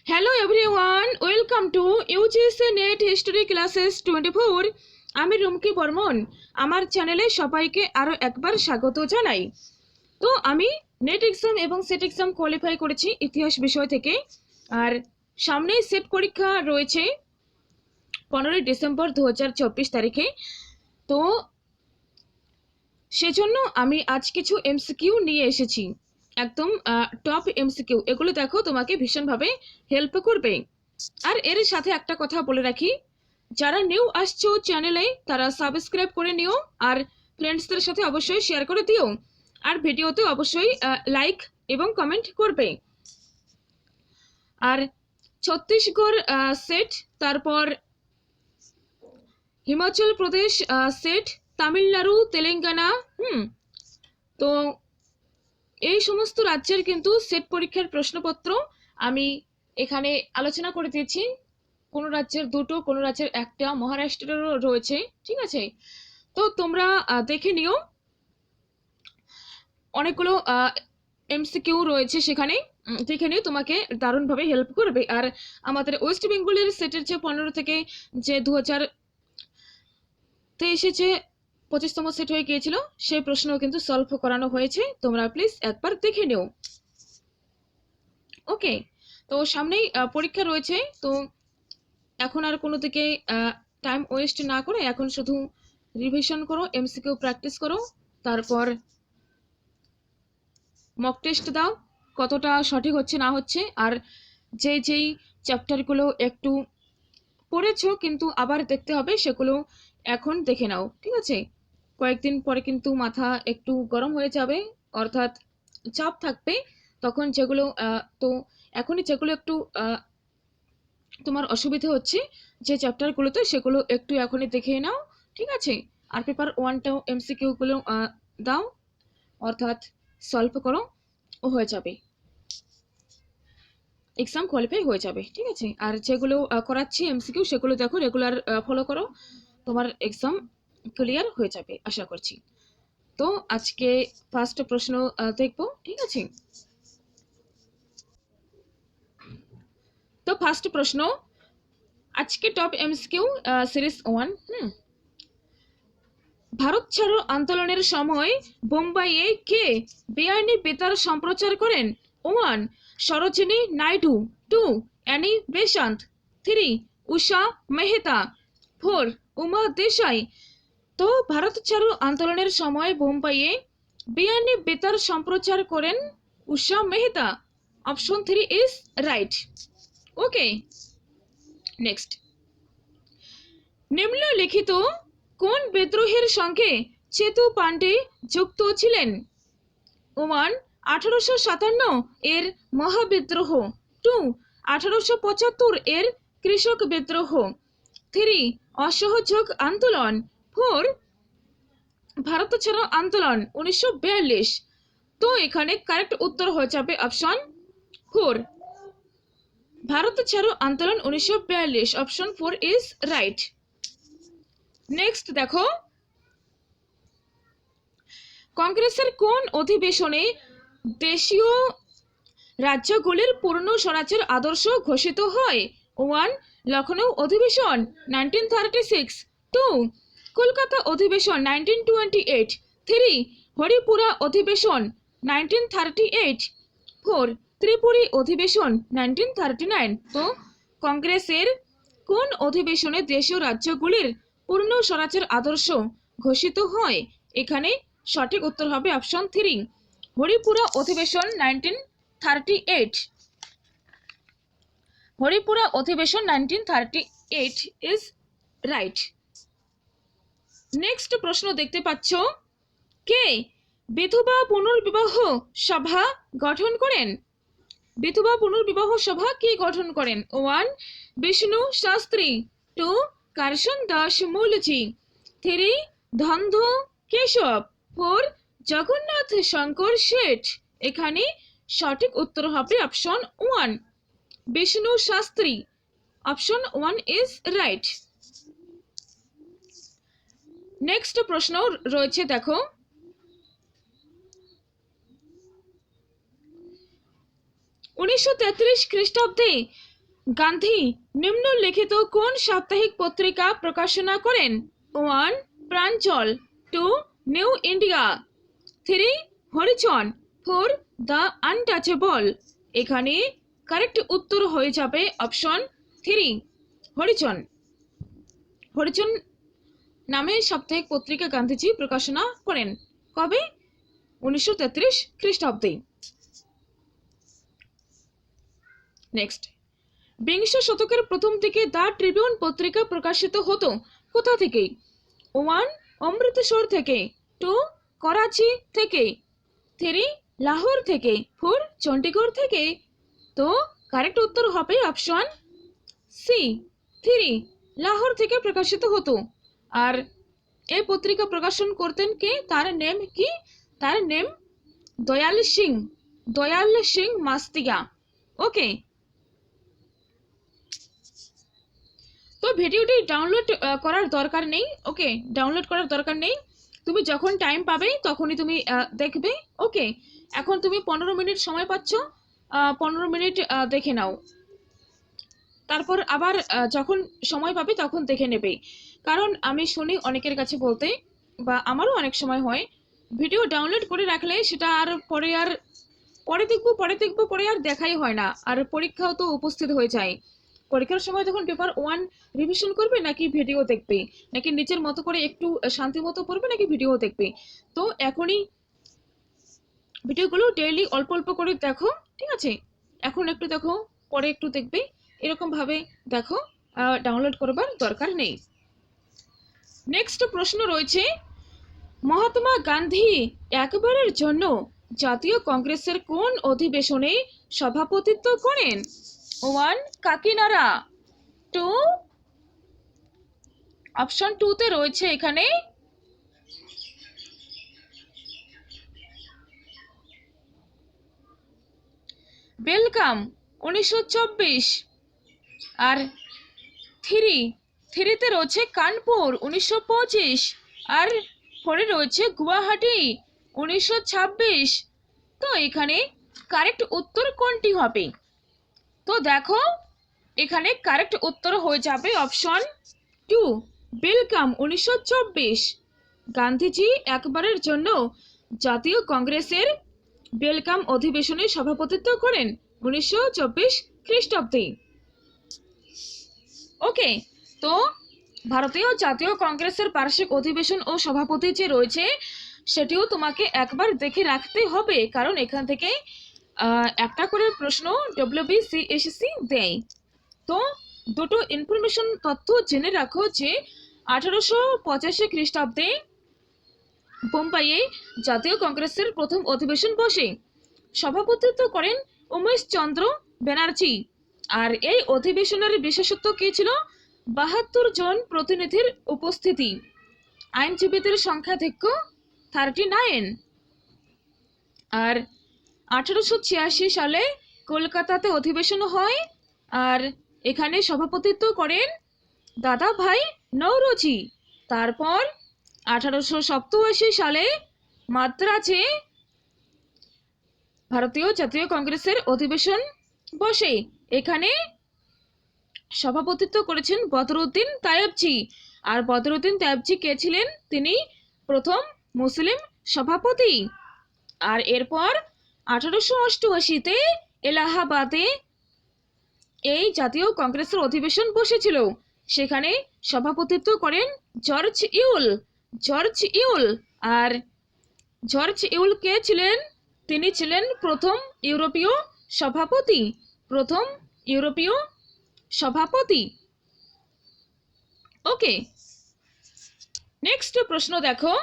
Hello everyone, welcome to UGC net history classes 24। আমি রুমকি বর্মন। আমার চ্যানেলে সবাইকে আরও একবার স্বাগত জানাই। তো আমি নেট এক্সাম এবং সেট এক্সাম কোয়ালিফাই করেছি ইতিহাস বিষয় থেকে। আর সামনেই সেট পরীক্ষা রয়েছে 15ই ডিসেম্বর 2024 তারিখে। তো সেজন্য আমি আজ কিছু এমসিকিউ নিয়ে এসেছি, একদম টপ এমসিকিউ। এগুলো দেখো, তোমাকে ভীষণভাবে হেল্প করবে। আর এর সাথে একটা কথা বলে রাখি, যারা নিউ আসছো চ্যানেলে তারা সাবস্ক্রাইব করে নিও, আর ফ্রেন্ডসদের সাথে অবশ্যই শেয়ার করে দিও, আর ভিডিওতে অবশ্যই লাইক এবং কমেন্ট করবে। আর ছত্তিশগড় সেট, তারপর হিমাচল প্রদেশ সেট, তামিলনাড়ু, তেলেঙ্গানা, তো এই সমস্ত রাজ্যের কিন্তু সেট পরীক্ষার প্রশ্নপত্র আমি এখানে আলোচনা করে দিয়েছি। কোনো রাজ্যের দুটো, কোনো রাজ্যের একটা, মহারাষ্ট্রেরও রয়েছে, ঠিক আছে? তো তোমরা দেখে নিও, অনেকগুলো এমসিকিউ রয়েছে সেখানে, দেখে নিও, তোমাকে দারুণভাবে হেল্প করবে। আর আমাদের ওয়েস্ট বেঙ্গলের সেটের যে 15 থেকে যে 2023 যে 25তম সেট হয়ে গিয়েছিল, সেই প্রশ্নও কিন্তু সলভ করানো হয়েছে, তোমরা প্লিজ একবার দেখে নিও। ওকে, তো সামনেই পরীক্ষা রয়েছে, তো এখন আর কোনো দিকে টাইম ওয়েস্ট না করে এখন শুধু রিভিশন করো, এমসিকিউ প্র্যাকটিস করো, তারপর মক টেস্ট দাও কতটা সঠিক হচ্ছে না হচ্ছে। আর যেই চ্যাপ্টারগুলো একটু পড়েছো কিন্তু আবার দেখতে হবে, সেগুলো এখন দেখে নাও, ঠিক আছে? কয়েকদিন পরে কিন্তু মাথা একটু গরম হয়ে যাবে, অর্থাৎ চাপ থাকবে, তখন যেগুলো তো এখনই যেগুলো একটু তোমার অসুবিধা হচ্ছে যে চ্যাপ্টারগুলোতে, সেগুলো একটু এখনই দেখে নাও, ঠিক আছে? আর পেপার ওয়ানটাও এমসিকিউগুলো দাও, অর্থাৎ সলভ করো, ও হয়ে যাবে, এক্সাম কোয়ালিফাই হয়ে যাবে, ঠিক আছে? আর যেগুলো করাচ্ছি এমসিকিউ, সেগুলো দেখো, রেগুলার ফলো করো, তোমার এক্সাম ক্লিয়ার হয়ে যাবে আশা করছি। তো আজকে ফার্স্ট প্রশ্ন দেখবো, ঠিক আছে? তো ফার্স্ট প্রশ্ন, আজকে টপ এমসিকিউ সিরিজ 1। ভারত ছাড়ো আন্দোলনের সময় বোম্বাইয়ে কে বেআইনি বেতার সম্প্রচার করেন? 1. সরোজিনী নাইডু, 2. Annie Besant, 3. উষা মেহতা, 4. উমা দেশাই। তো ভারত ছাড়ো আন্দোলনের সময় বোম্বাইয়ে বেআইনি বেতার সম্প্রচার করেন Usha Mehta. Option 3 is right. Okay, next, নিম্নলিখিত কোন বিদ্রোহের সঙ্গে চেতু পান্ডে যুক্ত ছিলেন? 1. 1857 এর মহাবিদ্রোহ, 2. 1875 এর কৃষক বিদ্রোহ, 3. অসহযোগ আন্দোলন, 4. ভারত ছাড়ো আন্দোলন 1942। তো এখানে কারেক্ট উত্তর হয়ে যাবে অপশন 4, ভারত ছাড়ো আন্দোলন 1942। Option 4 is right. নেক্সট দেখো, কংগ্রেসের কোন অধিবেশনে দেশীয় রাজ্যগুলির পূর্ণ স্বরাজ্যের আদর্শ ঘোষিত হয়? 1. লখনৌ অধিবেশন 1936, 2. কলকাতা অধিবেশন 1928, 3. হরিপুরা অধিবেশন 1938, 4. ত্রিপুরী অধিবেশন 1939। তো কংগ্রেসের কোন অধিবেশনে দেশীয় রাজ্যগুলির পূর্ণ স্বরাজ্যের আদর্শ ঘোষিত হয়? এখানে সঠিক উত্তর হবে অপশন 3, হরিপুরা অধিবেশন 1938। হরিপুরা অধিবেশন 1938 ইজ রাইট। নেক্সট প্রশ্ন দেখতে পাচ্ছ, কে বিধবা পুনর্বিবাহ সভা গঠন করেন? বিধবা পুনর্বিবাহ সভা কে গঠন করেন? 1. বিষ্ণু শাস্ত্রী, 2. কার্শন দাস মূলজি, 3. ধন্ধ কেশব, 4. জগন্নাথ শঙ্কর শেঠ। এখানে সঠিক উত্তর হবে option 1, Vishnu Shastri. Option 1 is right. Next প্রশ্ন রয়েছে, দেখো, 1933 খ্রিস্টাব্দে গান্ধী নিম্নলিখিত কোন সাপ্তাহিক পত্রিকা প্রকাশনা করেন? 1. প্রাঞ্চল, 2. New India, 3. Harijan, 4. The untouchable. এখানে কারেক্ট উত্তর হয়ে যাবে অপশন 3, হরিজন। হরিজন নামে সাপ্তাহিক পত্রিকা গান্ধীজি প্রকাশনা করেন। কবে? 1933 খ্রিস্টাব্দে। নেক্সট, বিংশ শতকের প্রথম দিকে দ্য ট্রিবিউন পত্রিকা প্রকাশিত হতো কোথা থেকে? 1. অমৃতসর থেকে, 2. করাচি থেকে, 3. লাহোর থেকে, 4. চণ্ডীগড় থেকে। তো কারেক্ট উত্তর হবে অপশন সি, 3, লাহোর থেকে প্রকাশিত হতো। আর এই পত্রিকা প্রকাশন করতেন কে? তার নেম কি? তার নেম দয়াল সিং, দয়াল সিং মাস্তিয়া। ওকে, তো ভিডিওটি ডাউনলোড করার দরকার নেই। ওকে, ডাউনলোড করার দরকার নেই, তুমি যখন টাইম পাবে তখনই তুমি দেখবে। ওকে, এখন তুমি 15 মিনিট সময় পাচ্ছ, 15 মিনিট দেখে নাও, তারপর আবার যখন সময় পাবে তখন দেখে নেবে। কারণ আমি শুনি অনেকের কাছে বলতে, বা আমারও অনেক সময় হয়, ভিডিও ডাউনলোড করে রাখলে সেটা আর পরে দেখবো পরে আর দেখাই হয় না, আর পরীক্ষাও তো উপস্থিত হয়ে যায়। পরীক্ষার সময় তখন পেপার 1 রিভিশন করবে নাকি ভিডিও দেখবে, নাকি নিজের মতো করে একটু শান্তি মতো পড়বে নাকি ভিডিও দেখবে। তো এখনই ভিডিওগুলো ডেইলি অল্প অল্প করে দেখো, ঠিক আছে? এখন একটু দেখো, পরে একটু দেখবে, এরকম ভাবে দেখো, ডাউনলোড করবার দরকার নেই। নেক্সট প্রশ্ন রয়েছে, মহাত্মা গান্ধী একবারের জন্য জাতীয় কংগ্রেসের কোন অধিবেশনে সভাপতিত্ব করেন? 1. কাকিনাড়া, 2. অপশন 2 তে রয়েছে এখানে বেলগাম 1924, আর 3 তে রয়েছে কানপুর 1925, আর 4 রয়েছে গুয়াহাটি 1926। তো এখানে কারেক্ট উত্তর কোনটি হবে? তো দেখো, এখানে কারেক্ট উত্তর হয়ে যাবে অপশন 2, বেলগাম 1924। গান্ধীজি একবারের জন্য জাতীয় কংগ্রেসের বেলগাম অধিবেশনে সভাপতিত্ব করেন 1924 খ্রিস্টাব্দে। ওকে, তো ভারতীয় জাতীয় কংগ্রেসের বার্ষিক অধিবেশন ও সভাপতি যে রয়েছে সেটিও তোমাকে একবার দেখে রাখতে হবে, কারণ এখান থেকে একটা করে প্রশ্ন WBCSC দেয়। তো দুটো ইনফরমেশন তথ্য জেনে রাখো যে 1885 খ্রিস্টাব্দে বোম্বাইয়ে জাতীয় কংগ্রেসের প্রথম অধিবেশন বসে। সভাপতিত্ব করেন উমেশ চন্দ্র ব্যানার্জি। আর এই অধিবেশনের বিশেষত্ব কি ছিল? 72 জন প্রতিনিধির উপস্থিতি, আইনজীবীদের সংখ্যাধিক্য 39। আর 1886 সালে কলকাতাতে অধিবেশন হয়, আর এখানে সভাপতিত্ব করেন দাদা ভাই নওরোজি। তারপর 1887 সালে মাদ্রাজে ভারতীয় জাতীয় কংগ্রেসের অধিবেশন বসে। এখানে সভাপতিত্ব করেছেন বদরুদ্দিন তায়েবজি। আর বদরুদ্দিন তায়েবজি কে ছিলেন? তিনি প্রথম মুসলিম সভাপতি। আর এরপর 1888-তে এলাহাবাদে এই জাতীয় কংগ্রেসের অধিবেশন বসেছিল, সেখানে সভাপতিত্ব করেন জর্জ ইউল। আর জর্জ ইউল কে ছিলেন? তিনি ছিলেন প্রথম ইউরোপীয় সভাপতি। ওকে, নেক্সট প্রশ্ন দেখো,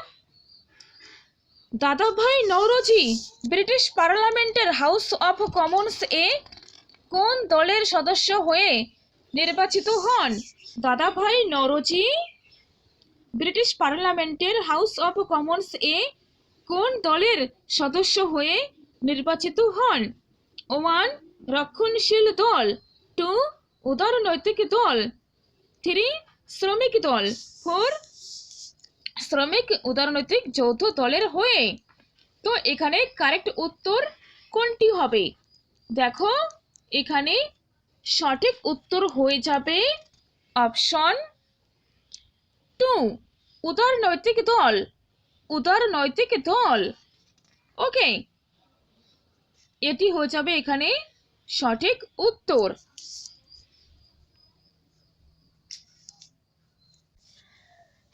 দাদাভাই নওরোজি ব্রিটিশ পার্লামেন্টের হাউস অফ কমন্স এ কোন দলের সদস্য হয়ে নির্বাচিত হন? দাদাভাই নওরোজি ব্রিটিশ পার্লামেন্টের হাউস অফ কমন্স এ কোন দলের সদস্য হয়ে নির্বাচিত হন? 1. রক্ষণশীল দল, 2. উদারনৈতিক দল, 3. শ্রমিক দল, 4. শ্রমিক উদারনৈতিক যৌথ দলের হয়ে। তো এখানে কারেক্ট উত্তর কোনটি হবে? দেখো, এখানে সঠিক উত্তর হয়ে যাবে অপশন 2, উদারনৈতিক দল। উদারনৈতিক দল। ওকে, এটি হয়ে যাবে এখানে সঠিক উত্তর।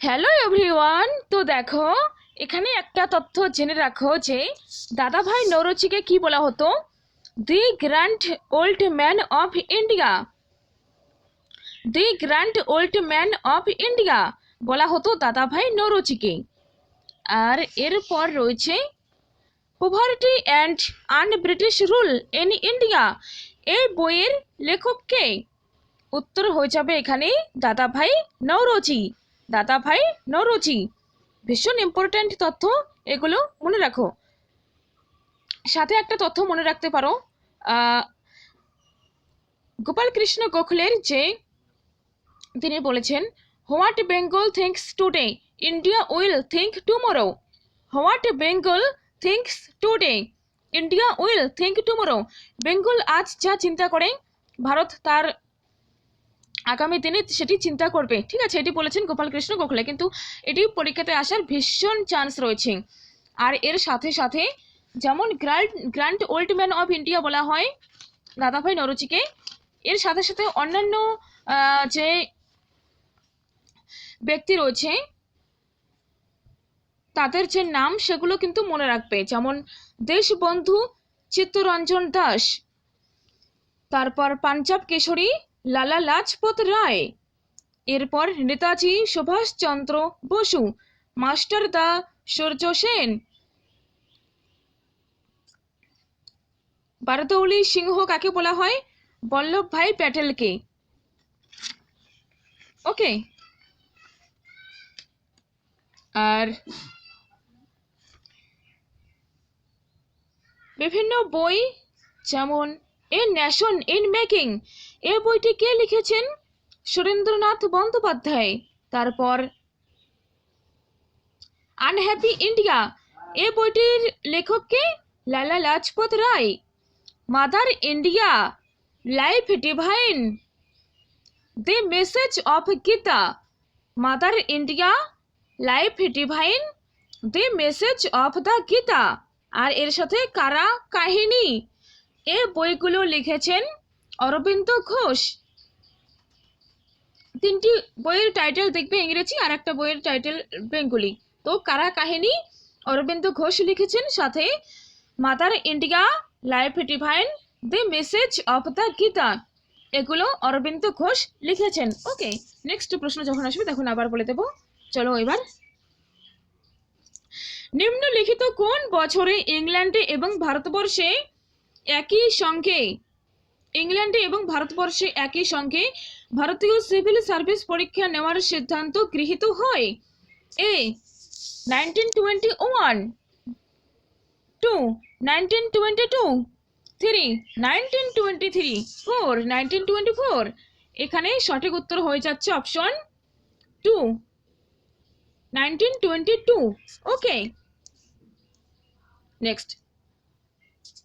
হ্যালো এভরিওয়ান, তো দেখো এখানে একটা তথ্য জেনে রাখো যে দাদাভাই নৌরোজিকে কি বলা হতো? The grand old man of India. The grand old man of India বলা হতো দাদাভাই নৌরোজিকে। আর এরপর রয়েছে poverty and unBritish rule in India, এই বইয়ের লেখক কে? উত্তর হয়ে যাবে এখানে দাদাভাই নৌরোজি। দাদাভাই নৌরোজি, ভীষণ ইম্পর্ট্যান্ট তথ্য, এগুলো মনে রাখো। সাথে একটা তথ্য মনে রাখতে পারো, গোপাল কৃষ্ণ গোখলের যে তিনি বলেছেন, what Bengal thinks today India will think tomorrow. What Bengal thinks today India will think tomorrow. Bengal আজ যা চিন্তা করে ভারত তার আগামী দিনে সেটি চিন্তা করবে। ঠিক আছে, এটি বলেছেন গোপাল কৃষ্ণ গোখলে, কিন্তু এটি পরীক্ষাতে আসার ভীষণ চান্স রয়েছে। আর এর সাথে সাথে যেমন grand old man of India বলা হয় দাদাভাই নৌরোজিকে, এর সাথে সাথে অন্যান্য যে ব্যক্তি রয়েছে তাদের যে নাম সেগুলো কিন্তু মনে রাখবে, যেমন দেশবন্ধু চিত্তরঞ্জন দাস, তারপর পাঞ্জাব কেশরী লালা লাজপত রায়, এরপর নেতাজি সুভাষচন্দ্র বসু, মাস্টার দা সূর্য সেন, বারদৌলি সিংহ কাকে বলা হয়? বল্লভভাই প্যাটেলকে। ওকে, আর বিভিন্ন বই যেমন এ নেশন ইন মেকিং, এই বইটি কে লিখেছেন? সুরেন্দ্রনাথ বন্দ্যোপাধ্যায়। তারপর আনহ্যাপি ইন্ডিয়া, এই বইটির লেখক কে? Lala Lajpat Rai. Mother India, life divine, the message of Gita. Mother India, life divine, the message of the Gita. আর এর সাথে কারা কাহিনী, এই বইগুলো লিখেছেন অরবিন্দ ঘোষ। তিনটি বইয়ের টাইটেল দেখবে ইংরেজি, আর একটা বইয়ের টাইটেল বেঙ্গলি। তো কারা কাহিনী অরবিন্দ ঘোষ লিখেছেন, সাথে mother India, life divine, the message of the Gita, এগুলো অরবিন্দ ঘোষ লিখেছেন। ওকে, নেক্সট প্রশ্ন যখন আসবে তখন আবার বলে দেবো। চলো এবার, নিম্নলিখিত কোন বছরে ইংল্যান্ডে এবং ভারতবর্ষে একই সঙ্গে ভারতীয় সিভিল সার্ভিস পরীক্ষা নেওয়ার সিদ্ধান্ত গৃহীত হয়? এ 1921, 2 1922, 3 1923, 4 1924। এখানে সঠিক উত্তর হয়ে যাচ্ছে অপশন 2, 1922। ওকে, নেক্সট,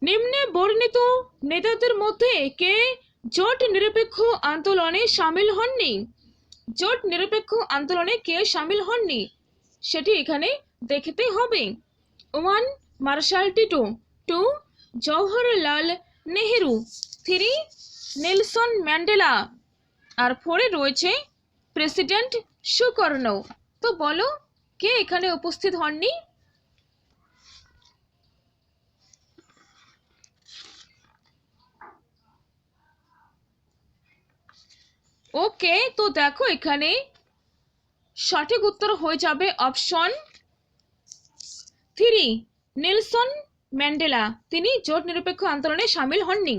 নিম্নে বর্ণিত নেতাদের মধ্যে কে জোট নিরপেক্ষ আন্দোলনে সামিল হননি? জোট নিরপেক্ষ আন্দোলনে কে সামিল হননি সেটি এখানে দেখতে হবে। 1 Marshal Tito, 2 Jawaharlal Nehru, 3 Nelson Mandela, আর 4 রয়েছে প্রেসিডেন্ট সুকর্ণ। তো বলো কে এখানে উপস্থিত হননি? ওকে, তো দেখো এখানে সঠিক উত্তর হয়ে যাবে অপশন 3, নেলসন ম্যান্ডেলা, তিনি জোট নিরপেক্ষ আন্দোলনে সামিল হননি।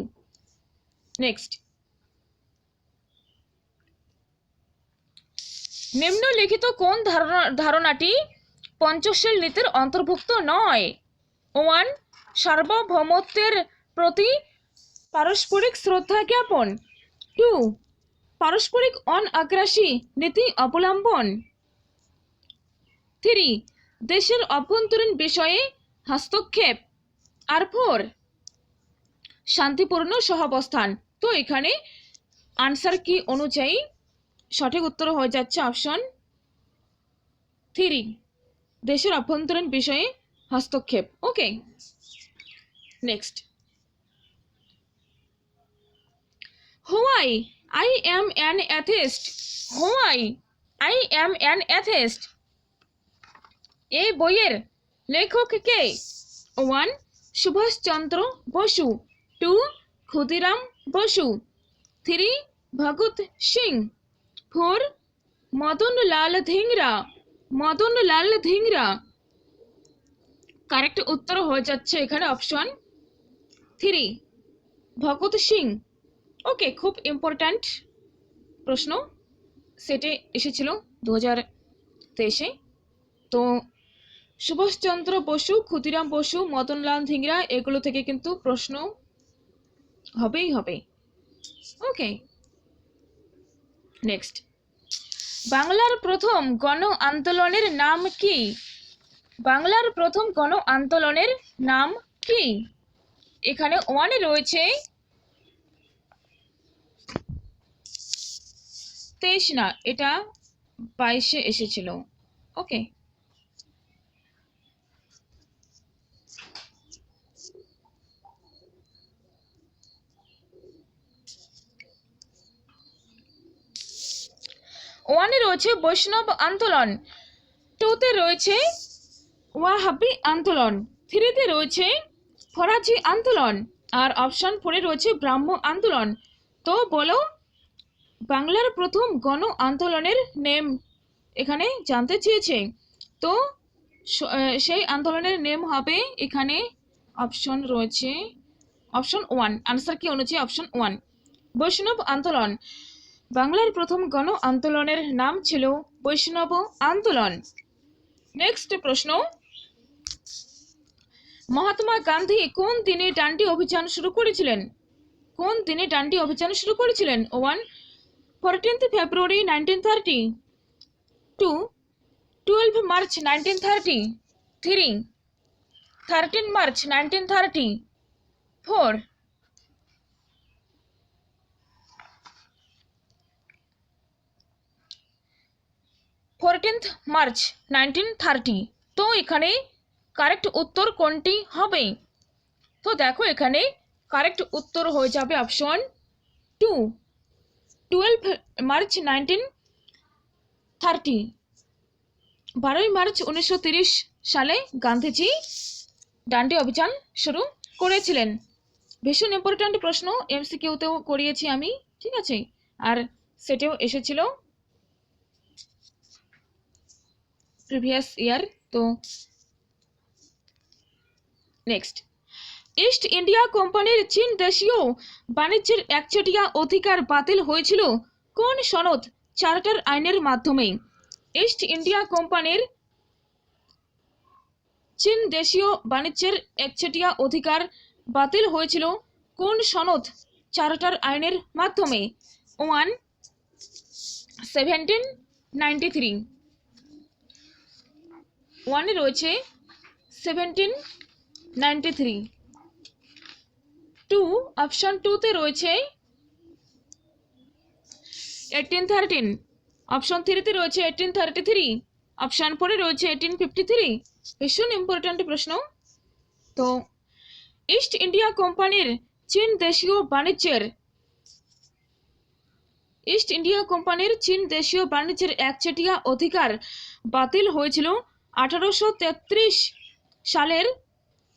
নেক্সট, নিম্নলিখিত কোন ধারণাটি পঞ্চশীল নীতির অন্তর্ভুক্ত নয়? 1 সার্বভৌমত্বের প্রতি পারস্পরিক শ্রদ্ধা জ্ঞাপন, 2 পারস্পরিক অনাগ্রাসী নীতি অবলম্বন, 3 দেশের অভ্যন্তরীণ বিষয়ে হস্তক্ষেপ, আর 4 শান্তিপূর্ণ সহাবস্থান। তো এখানে আনসার কি অনুযায়ী সঠিক উত্তর হয়ে যাচ্ছে অপশন 3, দেশের অভ্যন্তরীণ বিষয়ে হস্তক্ষেপ। Okay, next, why I am an atheist, why I am an atheist, এই বইয়ের লেখক কে? 1, সুভাষচন্দ্র বসু, 2, ক্ষুদিরাম বসু, 3, ভগৎ সিং, 4, মদনলাল ধিংরা, মদনলাল ধিংরা। কারেক্ট উত্তর হয়ে যাচ্ছে এখানে অপশন 3, ভগৎ সিং। ওকে, খুব ইম্পর্ট্যান্ট প্রশ্ন, সেটে এসেছিল 2023-এ। তো সুভাষচন্দ্র বসু, ক্ষুদিরাম বসু, মদনলাল ধিংরা, এগুলো থেকে কিন্তু প্রশ্ন হবেই হবে। ওকে, নেক্সট, বাংলার প্রথম গণ আন্দোলনের নাম কি? বাংলার প্রথম গণ আন্দোলনের নাম কি? এখানে 1 রয়েছে 23 না, এটা 22-এ এসেছিল। ওকে, ওয়ানে রয়েছে বৈষ্ণব আন্দোলন, 2-তে রয়েছে ওয়াহাবি আন্দোলন, 3-তে রয়েছে ফরাজি আন্দোলন, আর অপশন 4-এ রয়েছে ব্রাহ্ম আন্দোলন। তো বলো, বাংলার প্রথম গণ আন্দোলনের নেম এখানে জানতে চেয়েছে। তো সেই আন্দোলনের নেম হবে, এখানে অপশন রয়েছে অপশন 1, আনসার কি অনুযায়ী অপশন 1, বৈষ্ণব আন্দোলন। বাংলার প্রথম গণ আন্দোলনের নাম ছিল বৈষ্ণব আন্দোলন। নেক্সট প্রশ্ন, মহাত্মা গান্ধী কোন দিনে ডান্ডি অভিযান শুরু করেছিলেন? কোন দিনে ডান্ডি অভিযান শুরু করেছিলেন? 1, 14 ফেব্রুয়ারি 1930, 2, 12 মার্চ 1930, 3, 13 মার্চ 1930, 4, 14 মার্চ 1930। তো এখানে কারেক্ট উত্তর কোনটি হবে? তো দেখো, এখানে কারেক্ট উত্তর হয়ে যাবে অপশন 2, 12 মার্চ 1930। 12 মার্চ 1930 সালে গান্ধীজি ডান্ডি অভিযান শুরু করেছিলেন। ভীষণ ইম্পর্ট্যান্ট প্রশ্ন, এমসিকিউতেও করিয়েছি আমি, ঠিক আছে, আর সেটাও এসেছিল প্রিভিয়াস ইয়ার। তো নেক্সট, ইস্ট ইন্ডিয়া কোম্পানির চীন দেশীয় বাণিজ্যের একচেটিয়া অধিকার বাতিল হয়েছিল কোন সনদ চার্টার আইনের মাধ্যমে? ইস্ট ইন্ডিয়া কোম্পানির চীন দেশীয় বাণিজ্যের একচেটিয়া অধিকার বাতিল হয়েছিল কোন সনদ চার্টার আইনের মাধ্যমে? 1, 1793, 1 রয়েছে 1793, 2, অপশন 2-তে রয়েছে 1813, অপশন 3-তে রয়েছে 1833, অপশন 4-এ রয়েছে 1853। ভীষণ ইম্পর্ট্যান্ট প্রশ্ন। তো ইস্ট ইন্ডিয়া কোম্পানির চীন দেশীয় বাণিজ্যের একচেটিয়া অধিকার বাতিল হয়েছিল 1833 সালের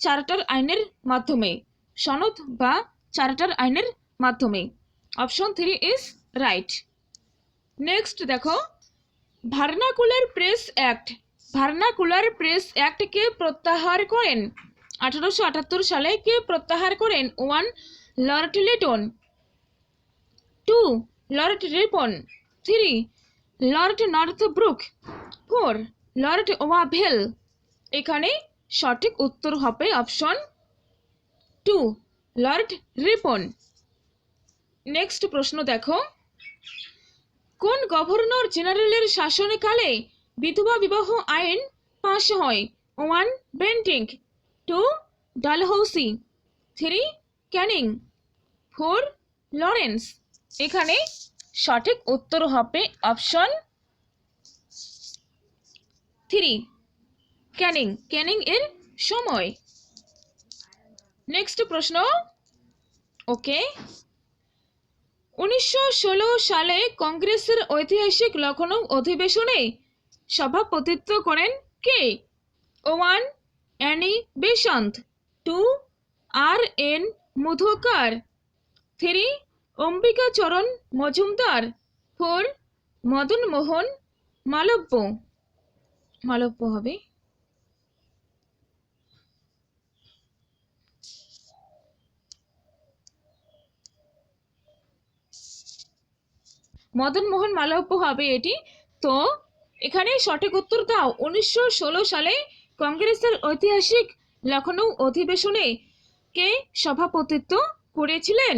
চার্টার আইনের মাধ্যমে, সনদ বা চার্টার আইনের মাধ্যমে। Option 3 is right. নেক্সট দেখো, ভার্নাকুলার প্রেস অ্যাক্টকে প্রত্যাহার করেন 1878 সালে? কে প্রত্যাহার করেন? 1, Lord Liton, 2, Lord Ripon, 3, Lord Northbrook, 4, Lord Wavell. এখানে সঠিক উত্তর হবে অপশন 2, লর্ড রিপন। নেক্সট প্রশ্ন দেখো, কোন গভর্নর জেনারেলের শাসনকালে বিধবা বিবাহ আইন পাশ হয়? 1, বেন্টিঙ্ক, 2, ডালহৌসি, 3, ক্যানিং, 4, লরেন্স। এখানে সঠিক উত্তর হবে অপশন 3, ক্যানিং। ক্যানিং এর সময়। নেক্সট প্রশ্ন। ওকে, 1916 সালে কংগ্রেসের ঐতিহাসিক লখনৌ অধিবেশনে সভাপতিত্ব করেন কে? 1 অ্যানি বেসান্ত, 2 আর এন মুধোকার, 3 অম্বিকাচরণ মজুমদার, 4 মদন মোহন মালব্য। মালব্য হবে। মদন মোহন মালব্য হবে এটি। তো এখানে সঠিক উত্তর দাও। 1916 সালে কংগ্রেসের ঐতিহাসিক লখনৌ অধিবেশনে কে সভাপতিত্ব করেছিলেন?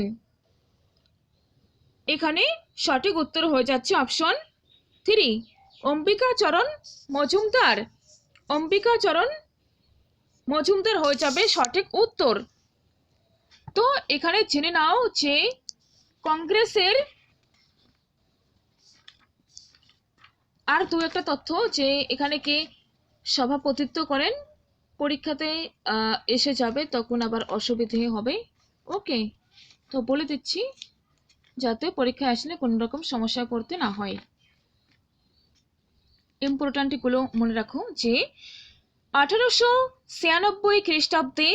এখানে সঠিক উত্তর হয়ে যাচ্ছে অপশন 3, অম্বিকাচরণ মজুমদার। অম্বিকাচরণ মজুমদার হয়ে যাবে সঠিক উত্তর। তো এখানে জেনে নাও যে কংগ্রেসের আর দু একটা তথ্য, যে এখানে কে সভাপতিত্ব করেন। পরীক্ষাতে এসে যাবে, তখন আবার অসুবিধে হবে। ওকে, তো বলে দিচ্ছি যাতে পরীক্ষায় আসলে কোনো রকম সমস্যায় পড়তে না হয়। ইম্পর্টেন্টগুলো মনে রাখো যে 1896 খ্রিস্টাব্দে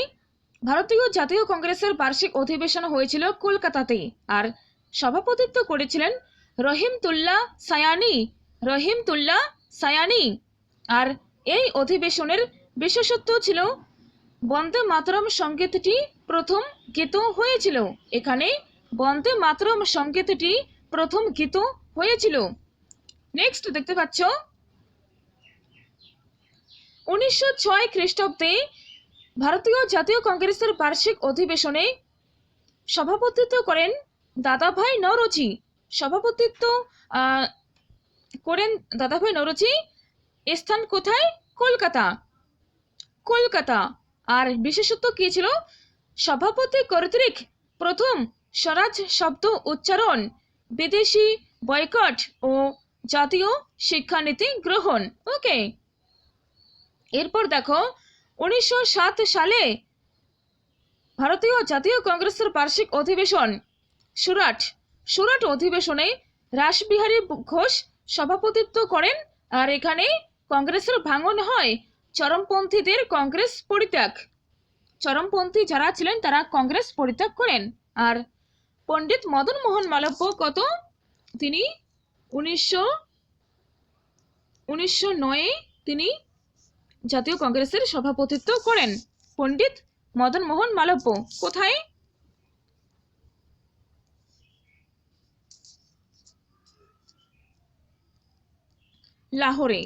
ভারতীয় জাতীয় কংগ্রেসের বার্ষিক অধিবেশন হয়েছিল কলকাতাতে, আর সভাপতিত্ব করেছিলেন রহিমতুল্লাহ সায়ানি। রহিমতুল্লাহ সায়ানি। আর এই অধিবেশনের বিশেষত্ব ছিল বন্দে মাতরম সঙ্গীতটি প্রথম গীত হয়েছিল। এখানে বন্দে মাতরম সঙ্গীতটি প্রথম গীত হয়েছিল। নেক্সট দেখতে পাচ্ছ 1906 খ্রিস্টাব্দে ভারতীয় জাতীয় কংগ্রেসের বার্ষিক অধিবেশনে সভাপতিত্ব করেন দাদাভাই নওরোজি। সভাপতিত্ব করেন দাদাভাই নওরোজি। স্থান কোথায়? কলকাতা। কলকাতা। আর বিশেষত্ব কি ছিল? সভাপতি কর্তৃক প্রথম স্বরাজ শব্দ উচ্চারণ, বিদেশি বয়কট ও জাতীয় শিক্ষানীতি গ্রহণ। ওকে, এরপর দেখো 1907 সালে ভারতীয় জাতীয় কংগ্রেসের বার্ষিক অধিবেশন সুরাট। সুরাট অধিবেশনে রাসবিহারী ঘোষ সভাপতিত্ব করেন। আর এখানে কংগ্রেসের ভাঙন হয়, চরমপন্থীদের কংগ্রেস পরিত্যাগ। চরমপন্থী যারা ছিলেন তারা কংগ্রেস পরিত্যাগ করেন। আর পণ্ডিত মদন মোহন মালব্য কত? তিনি 1909 তিনি জাতীয় কংগ্রেসের সভাপতিত্ব করেন। পণ্ডিত মদন মোহন মালব্য কোথায়? লাহোরে।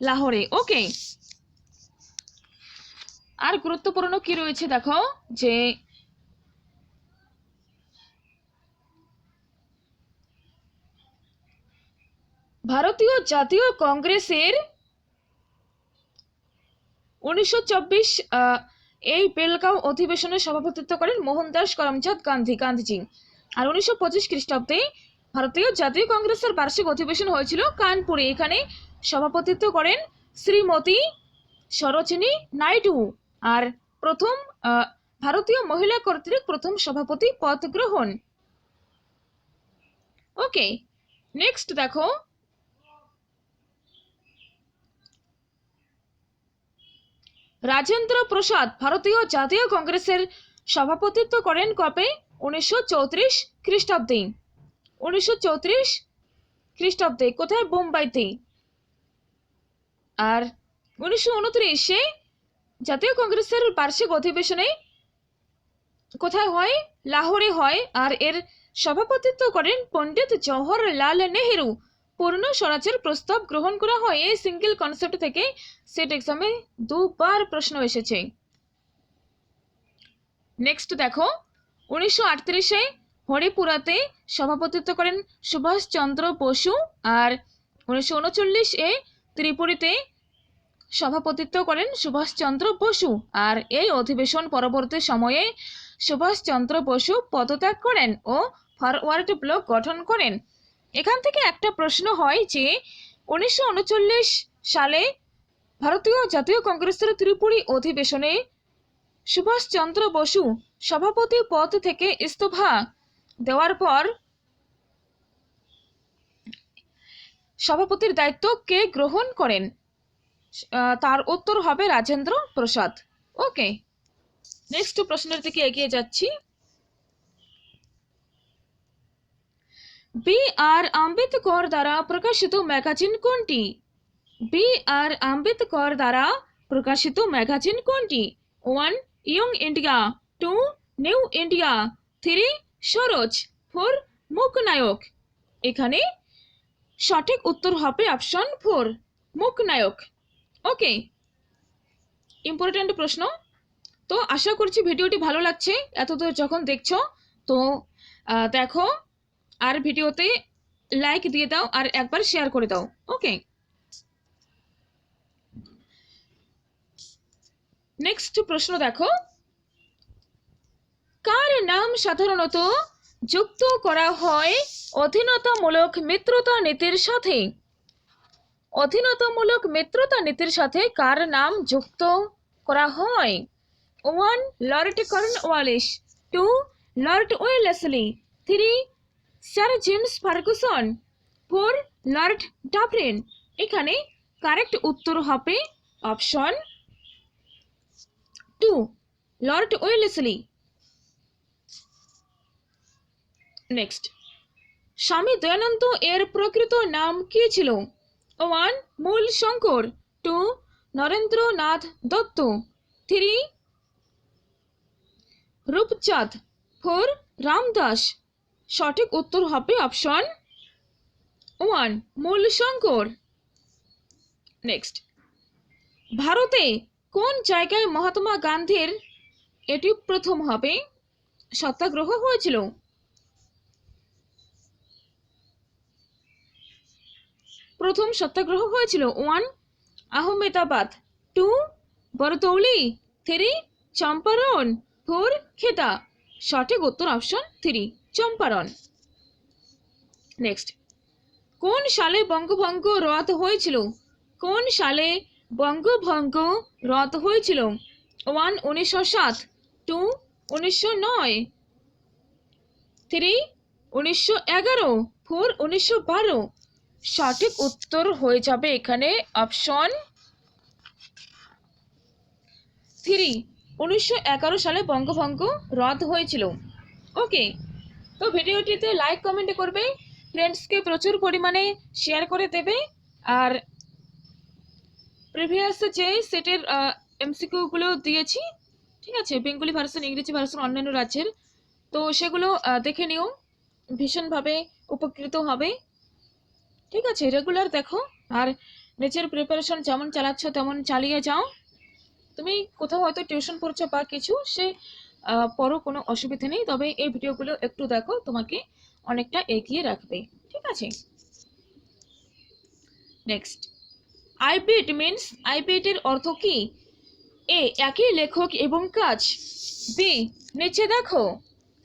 লাহোরে। ওকে, আর গুরুত্বপূর্ণ কি রয়েছে দেখো, যে ভারতীয় জাতীয় কংগ্রেসের 1924 এই বেলগাঁও অধিবেশনে সভাপতিত্ব করেন মোহনদাস করমচাঁদ গান্ধীজি। আর 1925 খ্রিস্টাব্দে ভারতীয় জাতীয় কংগ্রেসের বার্ষিক অধিবেশন হয়েছিল কানপুরে। এখানে সভাপতিত্ব করেন শ্রীমতী সরোজিনী নাইডু। আর প্রথম ভারতীয় মহিলা কর্তৃক প্রথম সভাপতি পদ গ্রহণ। ওকে, নেক্সট দেখো রাজেন্দ্র প্রসাদ ভারতীয় জাতীয় কংগ্রেসের সভাপতিত্ব করেন কবে? 1934 খ্রিস্টাব্দে। 1934 খ্রিস্টাব্দে কোথায়? বোম্বাইতে। আর 1929 জাতীয় কংগ্রেসের বার্ষিক অধিবেশনে কোথায় হয়? লাহোরে হয়। আর এর সভাপতিত্ব করেন পণ্ডিত জওহরলাল নেহেরু। পূর্ণ স্বরাজের প্রস্তাব গ্রহণ করা হয়। এই সিঙ্গেল কনসেপ্ট থেকে সেট এক্সামে দুবার প্রশ্ন এসেছে। নেক্সট দেখো 1938 হরিপুরাতে সভাপতিত্ব করেন সুভাষচন্দ্র বসু। আর 1939 ত্রিপুরীতে সভাপতিত্ব করেন সুভাষচন্দ্র বসু। আর এই অধিবেশন পরবর্তী সময়ে সুভাষচন্দ্র বসু পদত্যাগ করেন ও ফরওয়ার্ড ব্লক গঠন করেন। এখান থেকে একটা প্রশ্ন হয় যে 1939 সালে ভারতীয় জাতীয় কংগ্রেসের ত্রিপুরী অধিবেশনে সুভাষচন্দ্র বসু সভাপতি পদ থেকে ইস্তফা দেওয়ার পর সভাপতির দায়িত্ব কে গ্রহণ করেন? তার উত্তর হবে রাজেন্দ্র প্রসাদ। ওকে, নেক্সট প্রশ্নের দিকে এগিয়ে যাচ্ছি। বি আর আম্বেদকর দ্বারা প্রকাশিত ম্যাগাজিন কোনটি? বি আর আম্বেদকর দ্বারা প্রকাশিত ম্যাগাজিন কোনটি? 1 young India, 2 new India, 3 Saroj, 4 মুকনায়ক। এখানে সঠিক উত্তর হবে অপশন 4 মুকনায়ক। ওকে, ইম্পর্টেন্ট প্রশ্ন। তো আশা করছি ভিডিওটি ভালো লাগছে এতদূর যখন দেখছো। তো দেখো আর ভিডিওতে লাইক দিয়ে দাও আর একবার শেয়ার করে দাও। ওকে, নেক্সট প্রশ্ন দেখো, কার নাম সাধারণত যুক্ত করা হয় অধীনতামূলক মিত্রতা নীতির সাথে? অধীনতামূলক মিত্রতা নীতির সাথে কার নাম যুক্ত করা হয়? 1 Lord Cornwallis, 2 Lord Wellesley, 3 sir James Ferguson, 4 Lord Dufferin. এখানে কারেক্ট উত্তর হবে অপশন 2 লর্ড ওয়েলেসলি। নেক্সট, স্বামী দয়ানন্দ এর প্রকৃত নাম কি ছিল? 1 মূল শঙ্কর, 2 নরেন্দ্রনাথ দত্ত, 3 রূপচাঁদ, 4 রামদাস। সঠিক উত্তর হবে অপশন 1 মূল শঙ্কর। নেক্সট, ভারতে কোন জায়গায় মহাত্মা গান্ধীর এটি প্রথম হবে সত্যাগ্রহ হয়েছিল? প্রথম সত্যাগ্রহ হয়েছিল 1 আহমেদাবাদ, 2 বরদৌলি, 3 চম্পারণ, 4 খেদা। সঠিক উত্তর অপশন 3 চম্পারণ। নেক্সট, কোন সালে বঙ্গভঙ্গ রদ হয়েছিল? কোন সালে বঙ্গভঙ্গ রদ হয়েছিল? 1 1907, 2 1909, 3 1911, 4 1912। সঠিক উত্তর হয়ে যাবে এখানে অপশন 3 1911 সালে বঙ্গভঙ্গ রদ হয়েছিল। ওকে, তো ভিডিওটিতে লাইক কমেন্ট করবে, ফ্রেন্ডসকে প্রচুর পরিমাণে শেয়ার করে দেবে, আর প্রিভিয়াস যে সেটের এমসিকিউগুলো দিয়েছি, ঠিক আছে, বেঙ্গলি ভার্সন, ইংরেজি ভার্সন, অন্যান্য রাজ্যের, তো সেগুলো দেখে নিও, ভীষণভাবে উপকৃত হবে। ঠিক আছে, রেগুলার দেখো আর নিজের প্রিপারেশন যেমন চালাচ্ছ তেমন চালিয়ে যাও। তুমি কোথাও হয়তো টিউশন পড়ছো বা কিছু, সে পড়ো, কোনো অসুবিধা নেই, তবে এই ভিডিওগুলো একটু দেখো, তোমাকে অনেকটা এগিয়ে রাখবে। ঠিক আছে, নেক্সট, আইপিট মিনস, আইপিট এর অর্থ কি? এ একই লেখক এবং কাজ, বি নিচে দেখো,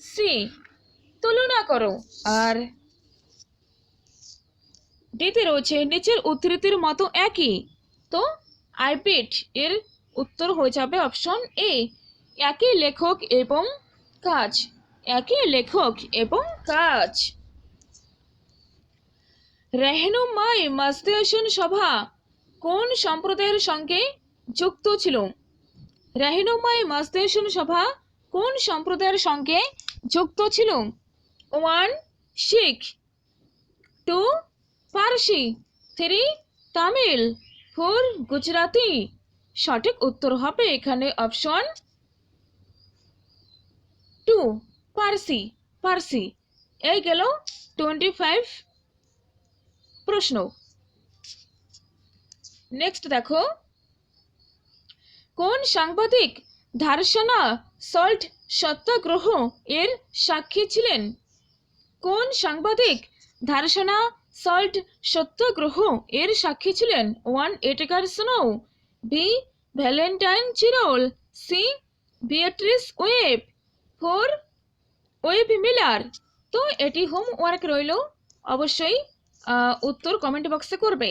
সি তুলনা করো, আর ডিতে রয়েছে নিচের উদ্ধৃতির মতো একই। তো আইপিট এর উত্তর হয়ে যাবে অপশন এ একই লেখক এবং কাজ, একই লেখক এবং কাজ। রেহনুমাই মজলিসুন সভা কোন সম্প্রদায়ের সঙ্গে যুক্ত ছিল? রেহনুমাই মজলিসুন সভা কোন সম্প্রদায়ের সঙ্গে যুক্ত ছিল? 1 শিখ, 2 ফার্সি, 3 তামিল, 4 গুজরাটি। সঠিক উত্তর হবে এখানে অপশন 2 ফার্সি, ফার্সি। এই গেল 25 প্রশ্ন। নেক্সট দেখো, কোন সাংবাদিক ধারসানা সল্ট সত্যাগ্রহ এর সাক্ষী ছিলেন? কোন সাংবাদিক ধারসানা সল্ট সত্যাগ্রহ এর সাক্ষী ছিলেন? 1 Edgar Snow, B Valentine Chirol, C Beatrice Webb, four Webb Miller. তো এটি হোমওয়ার্ক রইল, অবশ্যই উত্তর কমেন্ট বক্সে করবে।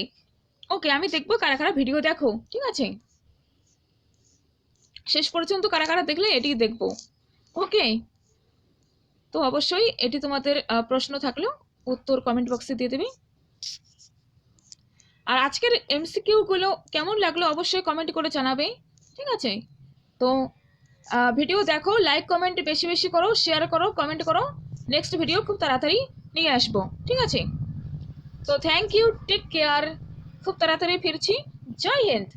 ওকে, আমি দেখবো কারা কারা ভিডিও দেখো, ঠিক আছে? শেষ পর্যন্ত কারা কারা দেখলে এটি দেখবো। ওকে, তো অবশ্যই এটি তোমাদের প্রশ্ন থাকলেও উত্তর কমেন্ট বক্সে দিয়ে দেবে। আর আজকের এমসিকিউ গুলো কেমন লাগলো অবশ্যই কমেন্ট করে জানাবে, ঠিক আছে? তো ভিডিও দেখো, লাইক কমেন্ট বেশি বেশি করো, শেয়ার করো, কমেন্ট করো। নেক্সট ভিডিও খুব তাড়াতাড়ি নিয়ে আসবো, ঠিক আছে? তো থ্যাংক ইউ, টেক কেয়ার, খুব তাড়াতাড়ি ফিরছি। জয় হিন্দ।